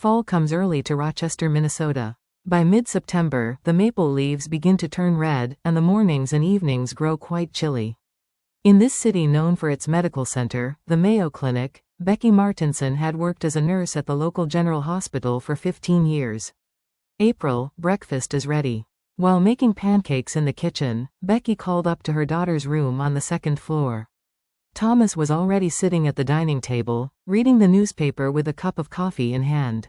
Fall comes early to Rochester, Minnesota. By mid-September, the maple leaves begin to turn red, and the mornings and evenings grow quite chilly. In this city known for its medical center, the Mayo Clinic, Becky Martinson had worked as a nurse at the local general hospital for 15 years. April, breakfast is ready. While making pancakes in the kitchen, Becky called up to her daughter's room on the second floor. Thomas was already sitting at the dining table, reading the newspaper with a cup of coffee in hand.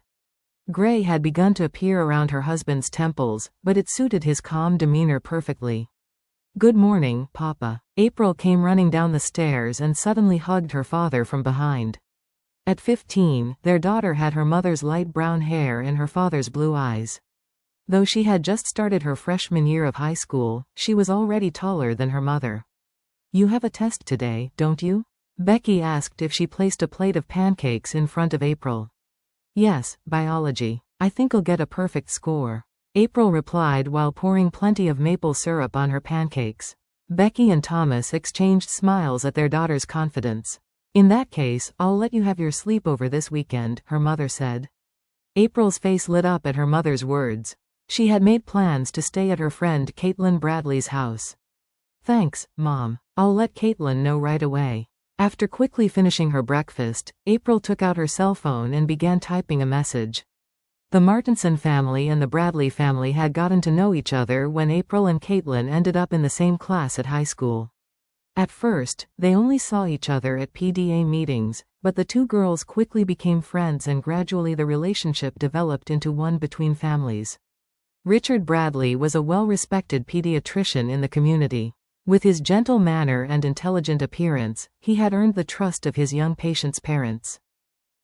Gray had begun to appear around her husband's temples, but it suited his calm demeanor perfectly. "Good morning, Papa." April came running down the stairs and suddenly hugged her father from behind. At 15, their daughter had her mother's light brown hair and her father's blue eyes. Though she had just started her freshman year of high school, she was already taller than her mother. "You have a test today, don't you?" Becky asked if she placed a plate of pancakes in front of April. "Yes, biology. I think I'll get a perfect score," April replied while pouring plenty of maple syrup on her pancakes. Becky and Thomas exchanged smiles at their daughter's confidence. "In that case, I'll let you have your sleepover this weekend," her mother said. April's face lit up at her mother's words. She had made plans to stay at her friend Caitlin Bradley's house. "Thanks, Mom. I'll let Caitlin know right away." After quickly finishing her breakfast, April took out her cell phone and began typing a message. The Martinson family and the Bradley family had gotten to know each other when April and Caitlin ended up in the same class at high school. At first, they only saw each other at PDA meetings, but the two girls quickly became friends and gradually the relationship developed into one between families. Richard Bradley was a well-respected pediatrician in the community. With his gentle manner and intelligent appearance, he had earned the trust of his young patients' parents.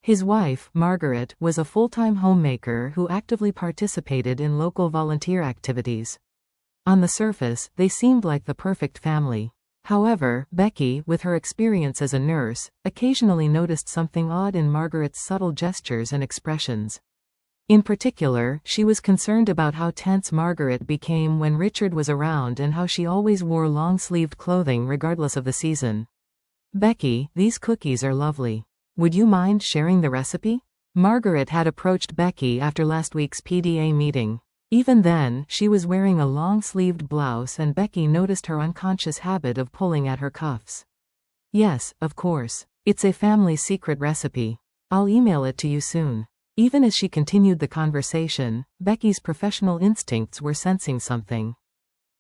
His wife, Margaret, was a full-time homemaker who actively participated in local volunteer activities. On the surface, they seemed like the perfect family. However, Becky, with her experience as a nurse, occasionally noticed something odd in Margaret's subtle gestures and expressions. In particular, she was concerned about how tense Margaret became when Richard was around and how she always wore long-sleeved clothing regardless of the season. "Becky, these cookies are lovely. Would you mind sharing the recipe?" Margaret had approached Becky after last week's PDA meeting. Even then, she was wearing a long-sleeved blouse and Becky noticed her unconscious habit of pulling at her cuffs. "Yes, of course. It's a family secret recipe. I'll email it to you soon." Even as she continued the conversation, Becky's professional instincts were sensing something.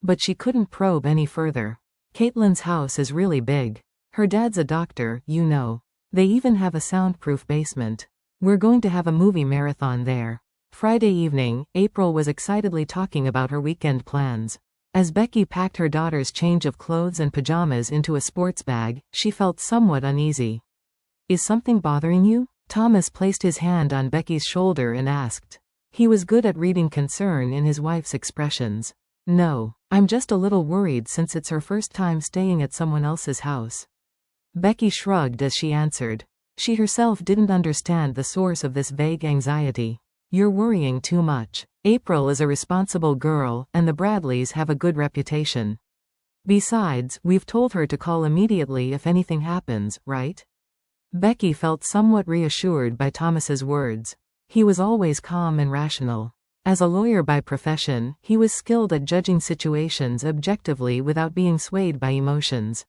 But she couldn't probe any further. "Caitlin's house is really big. Her dad's a doctor, you know. They even have a soundproof basement. We're going to have a movie marathon there." Friday evening, April was excitedly talking about her weekend plans. As Becky packed her daughter's change of clothes and pajamas into a sports bag, she felt somewhat uneasy. "Is something bothering you?" Thomas placed his hand on Becky's shoulder and asked. He was good at reading concern in his wife's expressions. "No, I'm just a little worried since it's her first time staying at someone else's house." Becky shrugged as she answered. She herself didn't understand the source of this vague anxiety. "You're worrying too much. April is a responsible girl, and the Bradleys have a good reputation. Besides, we've told her to call immediately if anything happens, right?" Becky felt somewhat reassured by Thomas's words. He was always calm and rational. As a lawyer by profession, he was skilled at judging situations objectively without being swayed by emotions.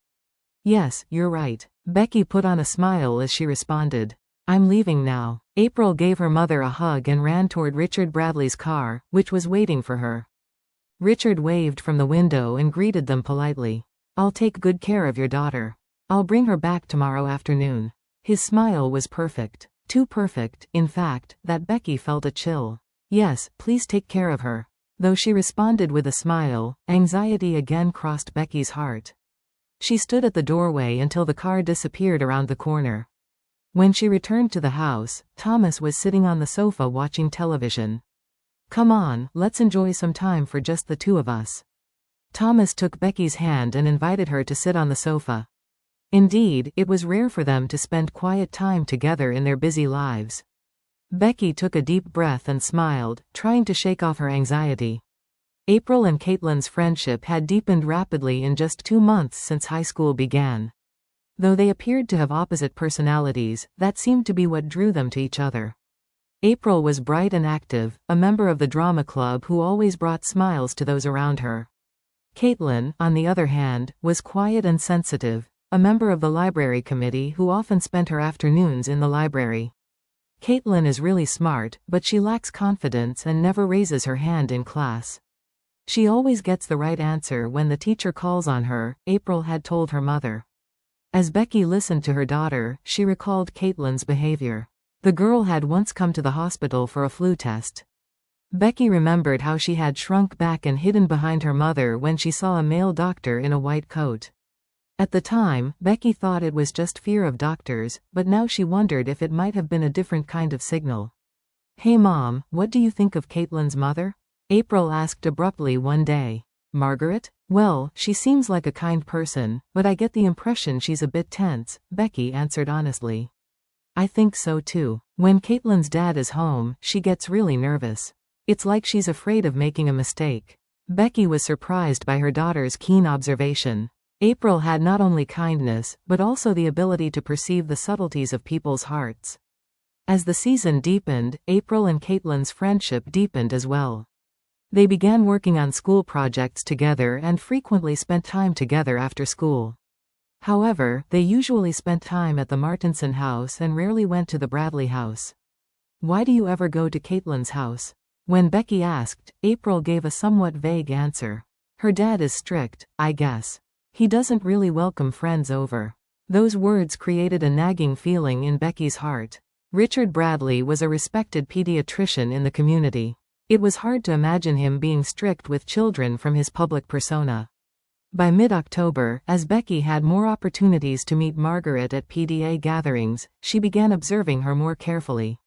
"Yes, you're right." Becky put on a smile as she responded. "I'm leaving now." April gave her mother a hug and ran toward Richard Bradley's car, which was waiting for her. Richard waved from the window and greeted them politely. "I'll take good care of your daughter. I'll bring her back tomorrow afternoon." His smile was perfect. Too perfect, in fact, that Becky felt a chill. "Yes, please take care of her." Though she responded with a smile, anxiety again crossed Becky's heart. She stood at the doorway until the car disappeared around the corner. When she returned to the house, Thomas was sitting on the sofa watching television. "Come on, let's enjoy some time for just the two of us." Thomas took Becky's hand and invited her to sit on the sofa. Indeed, it was rare for them to spend quiet time together in their busy lives. Becky took a deep breath and smiled, trying to shake off her anxiety. April and Caitlin's friendship had deepened rapidly in just 2 months since high school began. Though they appeared to have opposite personalities, that seemed to be what drew them to each other. April was bright and active, a member of the drama club who always brought smiles to those around her. Caitlin, on the other hand, was quiet and sensitive, a member of the library committee who often spent her afternoons in the library. Caitlin is really smart, but she lacks confidence and never raises her hand in class. She always gets the right answer when the teacher calls on her, April had told her mother. As Becky listened to her daughter, she recalled Caitlin's behavior. The girl had once come to the hospital for a flu test. Becky remembered how she had shrunk back and hidden behind her mother when she saw a male doctor in a white coat. At the time, Becky thought it was just fear of doctors, but now she wondered if it might have been a different kind of signal. "Hey Mom, what do you think of Caitlin's mother?" April asked abruptly one day. "Margaret? Well, she seems like a kind person, but I get the impression she's a bit tense," Becky answered honestly. "I think so too. When Caitlin's dad is home, she gets really nervous. It's like she's afraid of making a mistake." Becky was surprised by her daughter's keen observation. April had not only kindness, but also the ability to perceive the subtleties of people's hearts. As the season deepened, April and Caitlin's friendship deepened as well. They began working on school projects together and frequently spent time together after school. However, they usually spent time at the Martinson house and rarely went to the Bradley house. "Why do you ever go to Caitlin's house?" When Becky asked, April gave a somewhat vague answer. "Her dad is strict, I guess. He doesn't really welcome friends over." Those words created a nagging feeling in Becky's heart. Richard Bradley was a respected pediatrician in the community. It was hard to imagine him being strict with children from his public persona. By mid-October, as Becky had more opportunities to meet Margaret at PDA gatherings, she began observing her more carefully.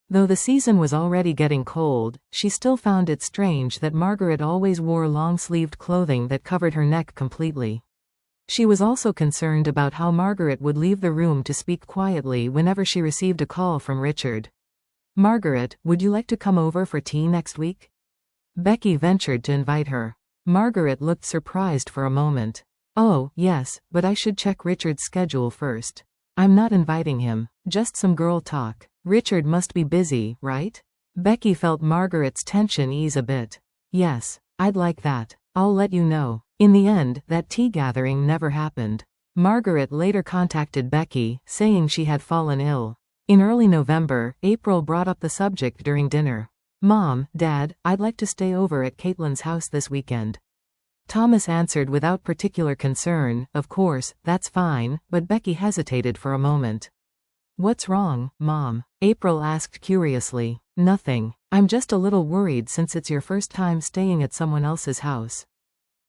Though the season was already getting cold, she still found it strange that Margaret always wore long-sleeved clothing that covered her neck completely. She was also concerned about how Margaret would leave the room to speak quietly whenever she received a call from Richard. "Margaret, would you like to come over for tea next week?" Becky ventured to invite her. Margaret looked surprised for a moment. "Oh, yes, but I should check Richard's schedule first. I'm not inviting him, just some girl talk. Richard must be busy, right?" Becky felt Margaret's tension ease a bit. "Yes, I'd like that. I'll let you know." In the end, that tea gathering never happened. Margaret later contacted Becky, saying she had fallen ill. In early November, April brought up the subject during dinner. "Mom, Dad, I'd like to stay over at Caitlin's house this weekend." Thomas answered without particular concern, "Of course, that's fine," but Becky hesitated for a moment. "What's wrong, Mom?" April asked curiously. "Nothing. I'm just a little worried since it's your first time staying at someone else's house."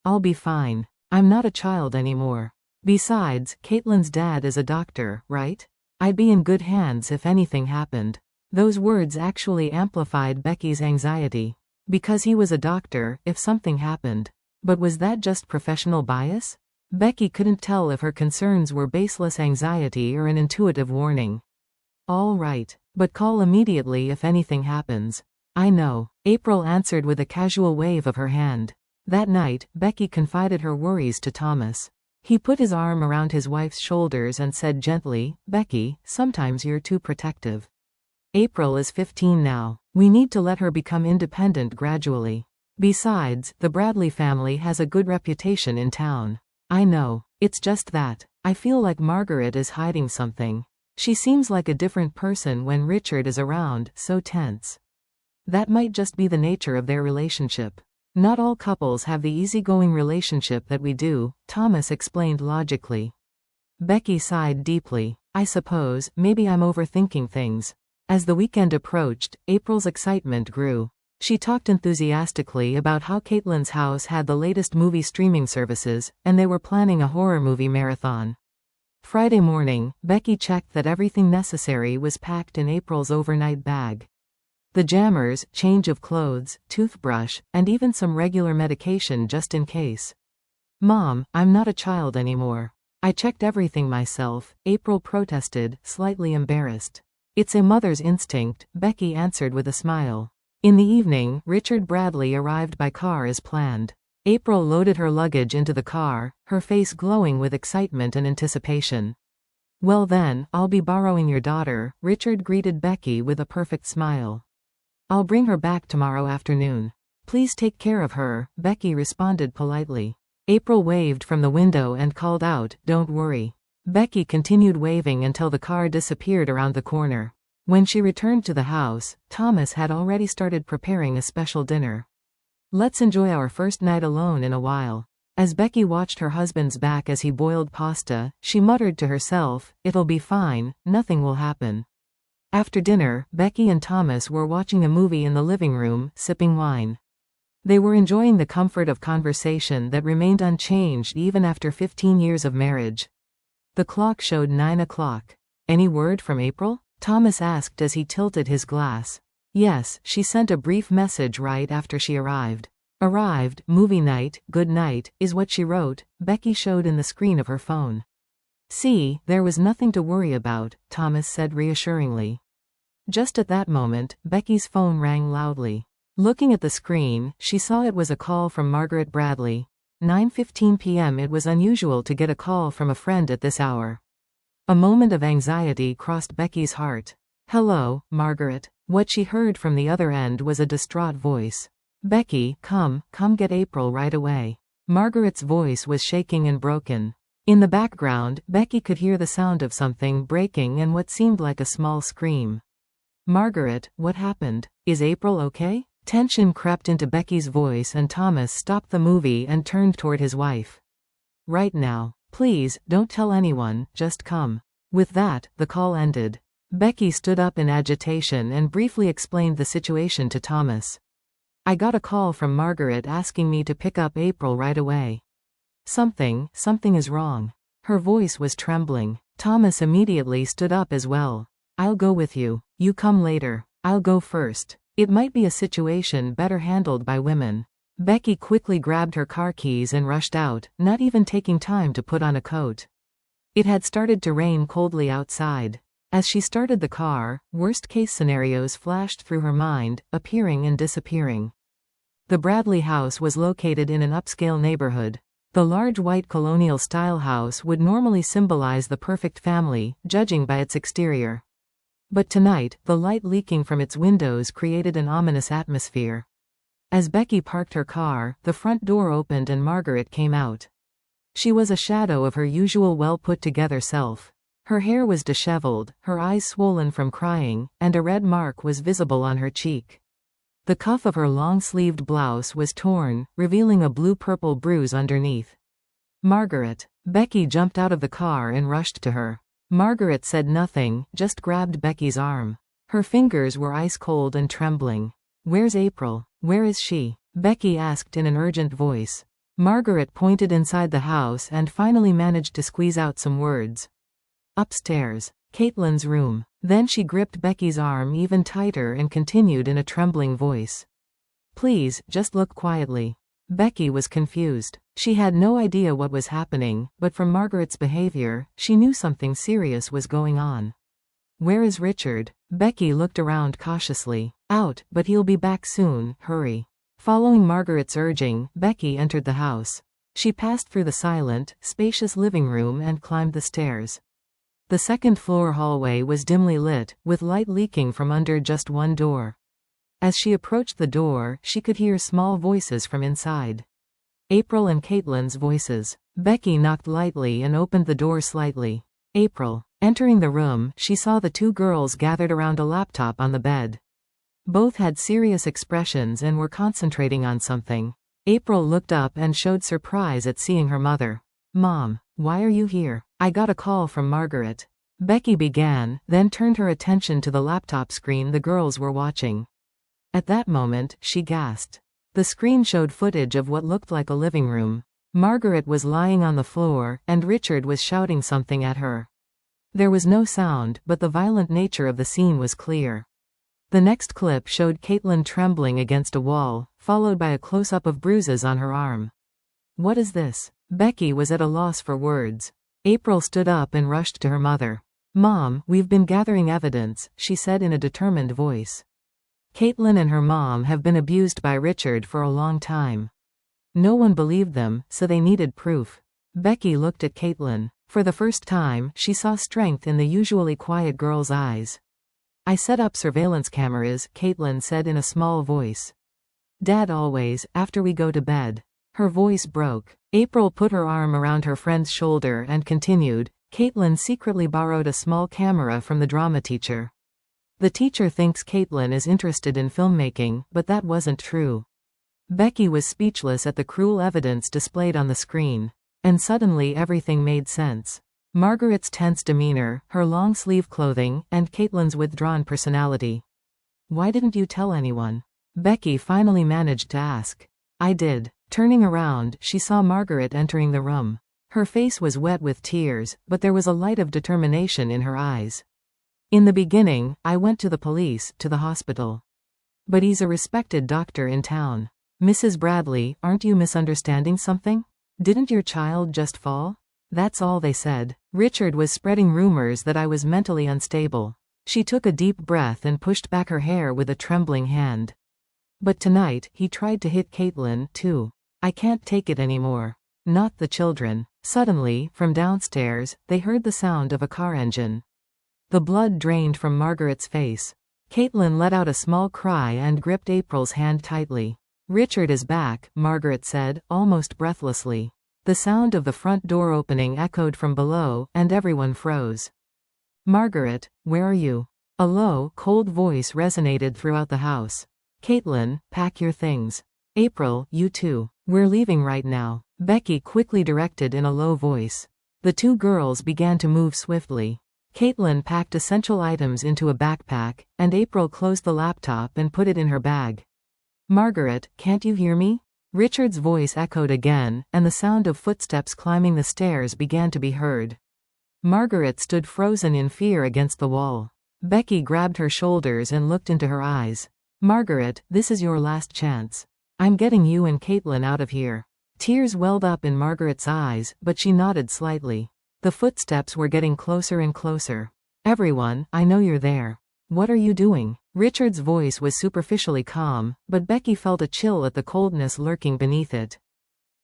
"I'll be fine. I'm not a child anymore. Besides, Caitlin's dad is a doctor, right? I'd be in good hands if anything happened." Those words actually amplified Becky's anxiety. Because he was a doctor, if something happened. But was that just professional bias? Becky couldn't tell if her concerns were baseless anxiety or an intuitive warning. "All right. But call immediately if anything happens." "I know," April answered with a casual wave of her hand. That night, Becky confided her worries to Thomas. He put his arm around his wife's shoulders and said gently, "Becky, sometimes you're too protective. April is 15 now. We need to let her become independent gradually. Besides, the Bradley family has a good reputation in town." "I know. It's just that I feel like Margaret is hiding something. She seems like a different person when Richard is around, so tense." "That might just be the nature of their relationship. Not all couples have the easygoing relationship that we do," Thomas explained logically. Becky sighed deeply. "I suppose, maybe I'm overthinking things." As the weekend approached, April's excitement grew. She talked enthusiastically about how Caitlin's house had the latest movie streaming services, and they were planning a horror movie marathon. Friday morning, Becky checked that everything necessary was packed in April's overnight bag. The jammers, change of clothes, toothbrush, and even some regular medication just in case. "Mom, I'm not a child anymore. I checked everything myself," April protested, slightly embarrassed. "It's a mother's instinct," Becky answered with a smile. In the evening, Richard Bradley arrived by car as planned. April loaded her luggage into the car, her face glowing with excitement and anticipation. Well then, I'll be borrowing your daughter, Richard greeted Becky with a perfect smile. I'll bring her back tomorrow afternoon. Please take care of her, Becky responded politely. April waved from the window and called out, "Don't worry." Becky continued waving until the car disappeared around the corner. When she returned to the house, Thomas had already started preparing a special dinner. "Let's enjoy our first night alone in a while." As Becky watched her husband's back as he boiled pasta, she muttered to herself, "It'll be fine, nothing will happen." After dinner, Becky and Thomas were watching a movie in the living room, sipping wine. They were enjoying the comfort of conversation that remained unchanged even after 15 years of marriage. The clock showed 9 o'clock. "Any word from April?" Thomas asked as he tilted his glass. "Yes, she sent a brief message right after she arrived. Arrived, movie night, good night, is what she wrote," Becky showed in the screen of her phone. "See, there was nothing to worry about," Thomas said reassuringly. Just at that moment, Becky's phone rang loudly. Looking at the screen, she saw it was a call from Margaret Bradley. 9:15 p.m. It was unusual to get a call from a friend at this hour. A moment of anxiety crossed Becky's heart. "Hello, Margaret." What she heard from the other end was a distraught voice. "Becky, come get April right away." Margaret's voice was shaking and broken. In the background, Becky could hear the sound of something breaking and what seemed like a small scream. "Margaret, what happened? Is April okay?" Tension crept into Becky's voice and Thomas stopped the movie and turned toward his wife. "Right now. Please, don't tell anyone, just come." With that, the call ended. Becky stood up in agitation and briefly explained the situation to Thomas. "I got a call from Margaret asking me to pick up April right away. Something is wrong." Her voice was trembling. Thomas immediately stood up as well. "I'll go with you. You come later. I'll go first. It might be a situation better handled by women." Becky quickly grabbed her car keys and rushed out, not even taking time to put on a coat. It had started to rain coldly outside. As she started the car, worst-case scenarios flashed through her mind, appearing and disappearing. The Bradley house was located in an upscale neighborhood. The large white colonial-style house would normally symbolize the perfect family, judging by its exterior. But tonight, the light leaking from its windows created an ominous atmosphere. As Becky parked her car, the front door opened and Margaret came out. She was a shadow of her usual well-put-together self. Her hair was disheveled, her eyes swollen from crying, and a red mark was visible on her cheek. The cuff of her long-sleeved blouse was torn, revealing a blue-purple bruise underneath. "Margaret." Becky jumped out of the car and rushed to her. Margaret said nothing, just grabbed Becky's arm. Her fingers were ice-cold and trembling. "Where's April? Where is she?" Becky asked in an urgent voice. Margaret pointed inside the house and finally managed to squeeze out some words. "Upstairs. Caitlin's room." Then she gripped Becky's arm even tighter and continued in a trembling voice. "Please, just look quietly." Becky was confused. She had no idea what was happening, but from Margaret's behavior, she knew something serious was going on. "Where is Richard?" Becky looked around cautiously. "Out, but he'll be back soon, hurry." Following Margaret's urging, Becky entered the house. She passed through the silent, spacious living room and climbed the stairs. The second-floor hallway was dimly lit, with light leaking from under just one door. As she approached the door, she could hear small voices from inside. April and Caitlin's voices. Becky knocked lightly and opened the door slightly. "April." Entering the room, she saw the two girls gathered around a laptop on the bed. Both had serious expressions and were concentrating on something. April looked up and showed surprise at seeing her mother. "Mom, why are you here?" "I got a call from Margaret." Becky began, then turned her attention to the laptop screen the girls were watching. At that moment, she gasped. The screen showed footage of what looked like a living room. Margaret was lying on the floor, and Richard was shouting something at her. There was no sound, but the violent nature of the scene was clear. The next clip showed Caitlin trembling against a wall, followed by a close-up of bruises on her arm. "What is this?" Becky was at a loss for words. April stood up and rushed to her mother. "Mom, we've been gathering evidence," she said in a determined voice. Caitlin and her mom have been abused by Richard for a long time. No one believed them, so they needed proof. Becky looked at Caitlin. For the first time, she saw strength in the usually quiet girl's eyes. I set up surveillance cameras, Caitlin said in a small voice. Dad always, after we go to bed. Her voice broke. April put her arm around her friend's shoulder and continued, Caitlin secretly borrowed a small camera from the drama teacher. The teacher thinks Caitlin is interested in filmmaking, but that wasn't true. Becky was speechless at the cruel evidence displayed on the screen. And suddenly everything made sense. Margaret's tense demeanor, her long-sleeve clothing, and Caitlin's withdrawn personality. Why didn't you tell anyone? Becky finally managed to ask. I did. Turning around, she saw Margaret entering the room. Her face was wet with tears, but there was a light of determination in her eyes. In the beginning, I went to the police, to the hospital. But he's a respected doctor in town. Mrs. Bradley, aren't you misunderstanding something? Didn't your child just fall? That's all they said. Richard was spreading rumors that I was mentally unstable. She took a deep breath and pushed back her hair with a trembling hand. But tonight, he tried to hit Caitlin, too. I can't take it anymore. Not the children. Suddenly, from downstairs, they heard the sound of a car engine. The blood drained from Margaret's face. Caitlin let out a small cry and gripped April's hand tightly. Richard is back, Margaret said, almost breathlessly. The sound of the front door opening echoed from below, and everyone froze. Margaret, where are you? A low, cold voice resonated throughout the house. Caitlin, pack your things. April, you too. We're leaving right now. Becky quickly directed in a low voice. The two girls began to move swiftly. Caitlin packed essential items into a backpack, and April closed the laptop and put it in her bag. Margaret, can't you hear me? Richard's voice echoed again, and the sound of footsteps climbing the stairs began to be heard. Margaret stood frozen in fear against the wall. Becky grabbed her shoulders and looked into her eyes. Margaret, this is your last chance. I'm getting you and Caitlin out of here. Tears welled up in Margaret's eyes, but she nodded slightly. The footsteps were getting closer and closer. Everyone, I know you're there. What are you doing? Richard's voice was superficially calm, but Becky felt a chill at the coldness lurking beneath it.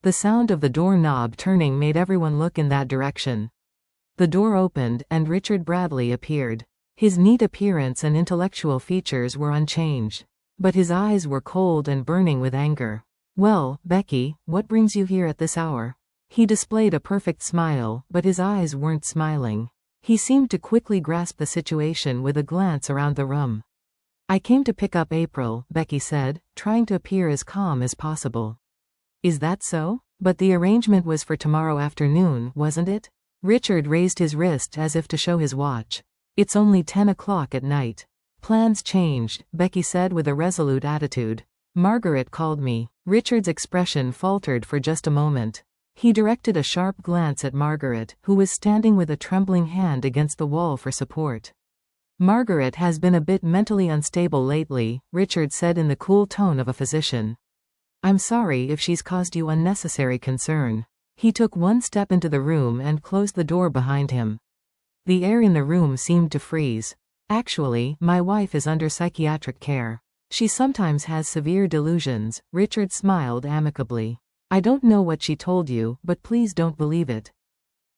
The sound of the door knob turning made everyone look in that direction. The door opened, and Richard Bradley appeared. His neat appearance and intellectual features were unchanged. But his eyes were cold and burning with anger. Well, Becky, what brings you here at this hour? He displayed a perfect smile, but his eyes weren't smiling. He seemed to quickly grasp the situation with a glance around the room. I came to pick up April, Becky said, trying to appear as calm as possible. Is that so? But the arrangement was for tomorrow afternoon, wasn't it? Richard raised his wrist as if to show his watch. It's only 10 o'clock at night. Plans changed, Becky said with a resolute attitude. Margaret called me. Richard's expression faltered for just a moment. He directed a sharp glance at Margaret, who was standing with a trembling hand against the wall for support. Margaret has been a bit mentally unstable lately, Richard said in the cool tone of a physician. I'm sorry if she's caused you unnecessary concern. He took one step into the room and closed the door behind him. The air in the room seemed to freeze. Actually, my wife is under psychiatric care. She sometimes has severe delusions, Richard smiled amicably. I don't know what she told you, but please don't believe it.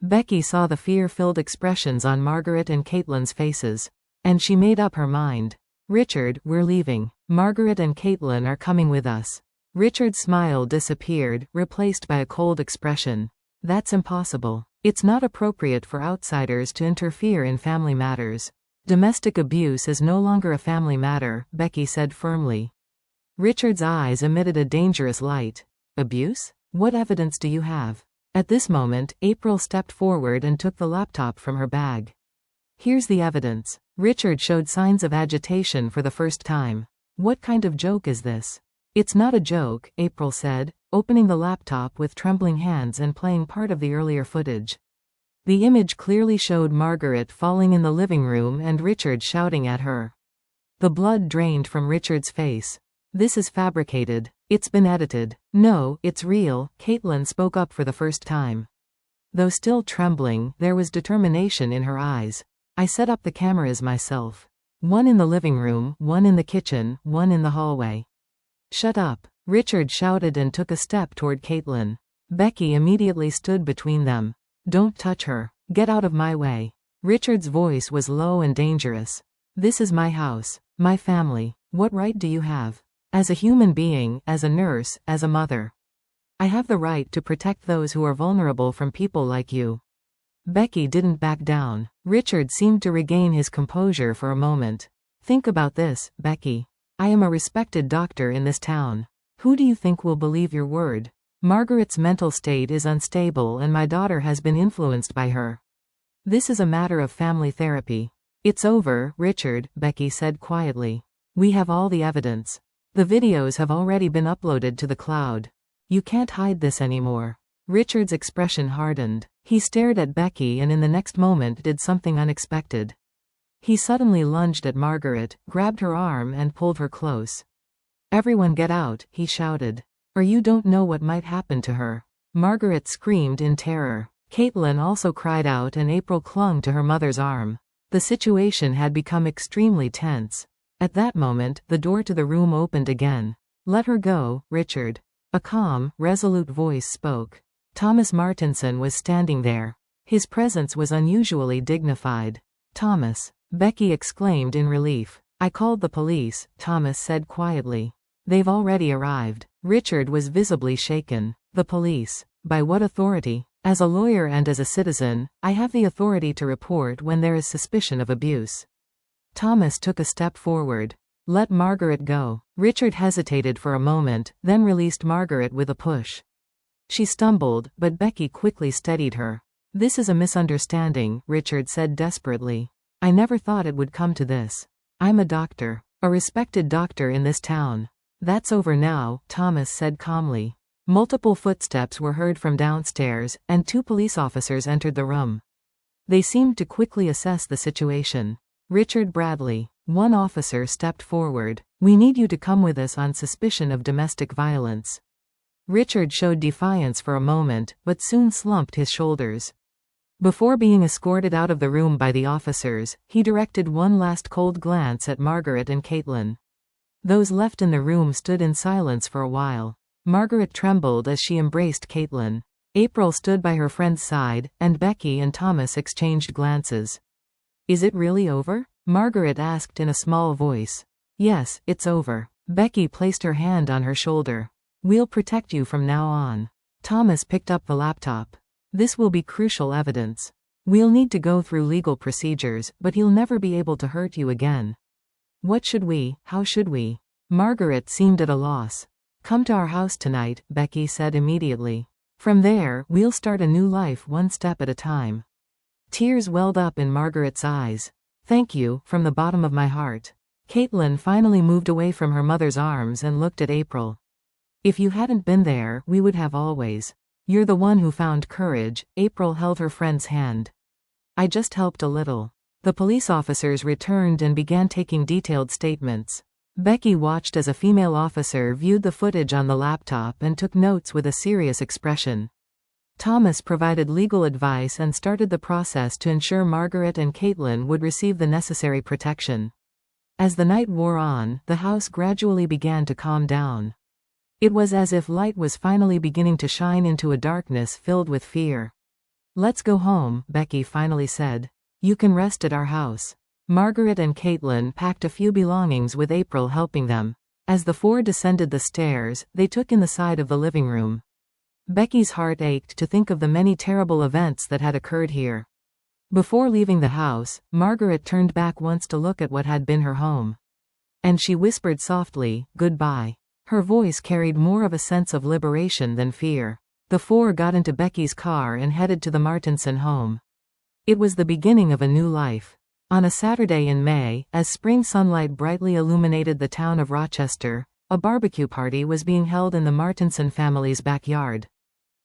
Becky saw the fear-filled expressions on Margaret and Caitlin's faces. And she made up her mind. Richard, we're leaving. Margaret and Caitlin are coming with us. Richard's smile disappeared, replaced by a cold expression. That's impossible. It's not appropriate for outsiders to interfere in family matters. Domestic abuse is no longer a family matter, Becky said firmly. Richard's eyes emitted a dangerous light. Abuse? What evidence do you have? At this moment, April stepped forward and took the laptop from her bag. Here's the evidence. Richard showed signs of agitation for the first time. What kind of joke is this? It's not a joke, April said, opening the laptop with trembling hands and playing part of the earlier footage. The image clearly showed Margaret falling in the living room and Richard shouting at her. The blood drained from Richard's face. This is fabricated. It's been edited. No, it's real, Caitlin spoke up for the first time. Though still trembling, there was determination in her eyes. I set up the cameras myself. One in the living room, one in the kitchen, one in the hallway. Shut up, Richard shouted and took a step toward Caitlin. Becky immediately stood between them. Don't touch her. Get out of my way. Richard's voice was low and dangerous. This is my house, my family. What right do you have? As a human being, as a nurse, as a mother. I have the right to protect those who are vulnerable from people like you. Becky didn't back down. Richard seemed to regain his composure for a moment. Think about this, Becky. I am a respected doctor in this town. Who do you think will believe your word? Margaret's mental state is unstable and my daughter has been influenced by her. This is a matter of family therapy. It's over, Richard, Becky said quietly. We have all the evidence. The videos have already been uploaded to the cloud. You can't hide this anymore. Richard's expression hardened. He stared at Becky and in the next moment did something unexpected. He suddenly lunged at Margaret, grabbed her arm and pulled her close. Everyone get out, he shouted. Or you don't know what might happen to her. Margaret screamed in terror. Caitlin also cried out and April clung to her mother's arm. The situation had become extremely tense. At that moment, the door to the room opened again. Let her go, Richard. A calm, resolute voice spoke. Thomas Martinson was standing there. His presence was unusually dignified. Thomas, Becky exclaimed in relief. I called the police, Thomas said quietly. They've already arrived. Richard was visibly shaken. The police? By what authority? As a lawyer and as a citizen, I have the authority to report when there is suspicion of abuse. Thomas took a step forward. Let Margaret go. Richard hesitated for a moment, then released Margaret with a push. She stumbled, but Becky quickly steadied her. This is a misunderstanding, Richard said desperately. I never thought it would come to this. I'm a doctor. A respected doctor in this town. That's over now, Thomas said calmly. Multiple footsteps were heard from downstairs, and 2 police officers entered the room. They seemed to quickly assess the situation. Richard Bradley. One officer stepped forward. We need you to come with us on suspicion of domestic violence. Richard showed defiance for a moment, but soon slumped his shoulders. Before being escorted out of the room by the officers, he directed one last cold glance at Margaret and Caitlin. Those left in the room stood in silence for a while. Margaret trembled as she embraced Caitlin. April stood by her friend's side, and Becky and Thomas exchanged glances. Is it really over? Margaret asked in a small voice. Yes, it's over. Becky placed her hand on her shoulder. We'll protect you from now on. Thomas picked up the laptop. This will be crucial evidence. We'll need to go through legal procedures, but he'll never be able to hurt you again. How should we? Margaret seemed at a loss. Come to our house tonight, Becky said immediately. From there, we'll start a new life one step at a time. Tears welled up in Margaret's eyes. Thank you, from the bottom of my heart. Caitlin finally moved away from her mother's arms and looked at April. If you hadn't been there, we would have always. You're the one who found courage. April held her friend's hand. I just helped a little. The police officers returned and began taking detailed statements. Becky watched as a female officer viewed the footage on the laptop and took notes with a serious expression. Thomas provided legal advice and started the process to ensure Margaret and Caitlin would receive the necessary protection. As the night wore on, the house gradually began to calm down. It was as if light was finally beginning to shine into a darkness filled with fear. Let's go home, Becky finally said. You can rest at our house. Margaret and Caitlin packed a few belongings with April helping them. As the 4 descended the stairs, they took in the side of the living room. Becky's heart ached to think of the many terrible events that had occurred here. Before leaving the house, Margaret turned back once to look at what had been her home. And she whispered softly, "Goodbye." Her voice carried more of a sense of liberation than fear. The 4 got into Becky's car and headed to the Martinson home. It was the beginning of a new life. On a Saturday in May, as spring sunlight brightly illuminated the town of Rochester, a barbecue party was being held in the Martinson family's backyard.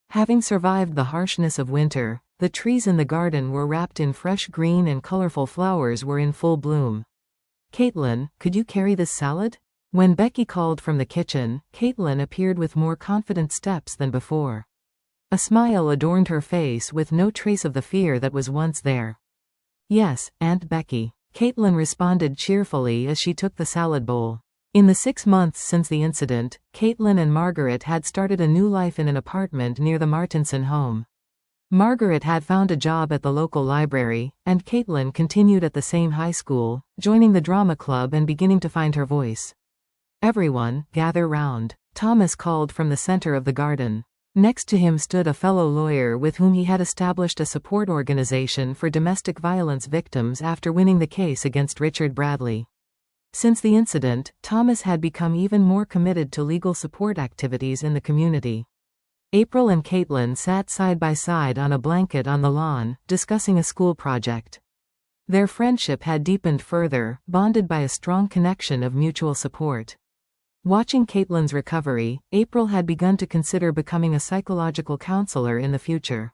Having survived the harshness of winter, the trees in the garden were wrapped in fresh green and colorful flowers were in full bloom. Caitlin, could you carry this salad? When Becky called from the kitchen, Caitlin appeared with more confident steps than before. A smile adorned her face with no trace of the fear that was once there. Yes, Aunt Becky. Caitlin responded cheerfully as she took the salad bowl. In the 6 months since the incident, Caitlin and Margaret had started a new life in an apartment near the Martinson home. Margaret had found a job at the local library, and Caitlin continued at the same high school, joining the drama club and beginning to find her voice. "Everyone, gather round," Thomas called from the center of the garden. Next to him stood a fellow lawyer with whom he had established a support organization for domestic violence victims after winning the case against Richard Bradley. Since the incident, Thomas had become even more committed to legal support activities in the community. April and Caitlin sat side by side on a blanket on the lawn, discussing a school project. Their friendship had deepened further, bonded by a strong connection of mutual support. Watching Caitlin's recovery, April had begun to consider becoming a psychological counselor in the future.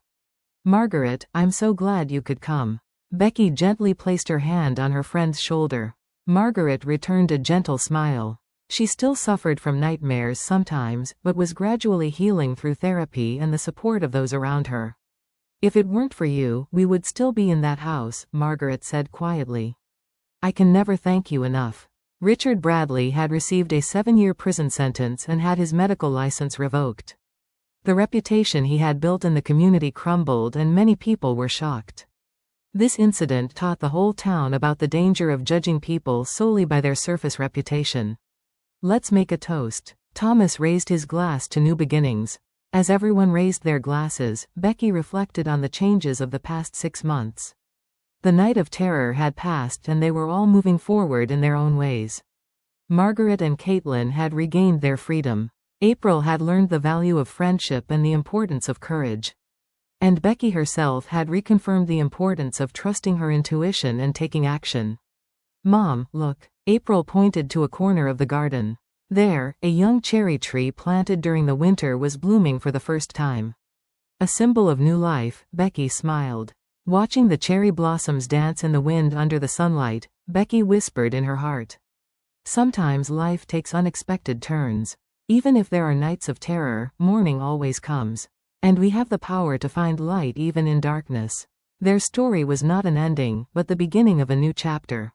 "Margaret, I'm so glad you could come." Becky gently placed her hand on her friend's shoulder. Margaret returned a gentle smile. She still suffered from nightmares sometimes, but was gradually healing through therapy and the support of those around her. "If it weren't for you, we would still be in that house," Margaret said quietly. "I can never thank you enough." Richard Bradley had received a 7-year prison sentence and had his medical license revoked. The reputation he had built in the community crumbled and many people were shocked. This incident taught the whole town about the danger of judging people solely by their surface reputation. "Let's make a toast." Thomas raised his glass to new beginnings. As everyone raised their glasses, Becky reflected on the changes of the past 6 months. The night of terror had passed and they were all moving forward in their own ways. Margaret and Caitlin had regained their freedom. April had learned the value of friendship and the importance of courage. And Becky herself had reconfirmed the importance of trusting her intuition and taking action. "Mom, look." April pointed to a corner of the garden. There, a young cherry tree planted during the winter was blooming for the first time. A symbol of new life, Becky smiled. Watching the cherry blossoms dance in the wind under the sunlight, Becky whispered in her heart. "Sometimes life takes unexpected turns. Even if there are nights of terror, morning always comes. And we have the power to find light even in darkness." Their story was not an ending, but the beginning of a new chapter.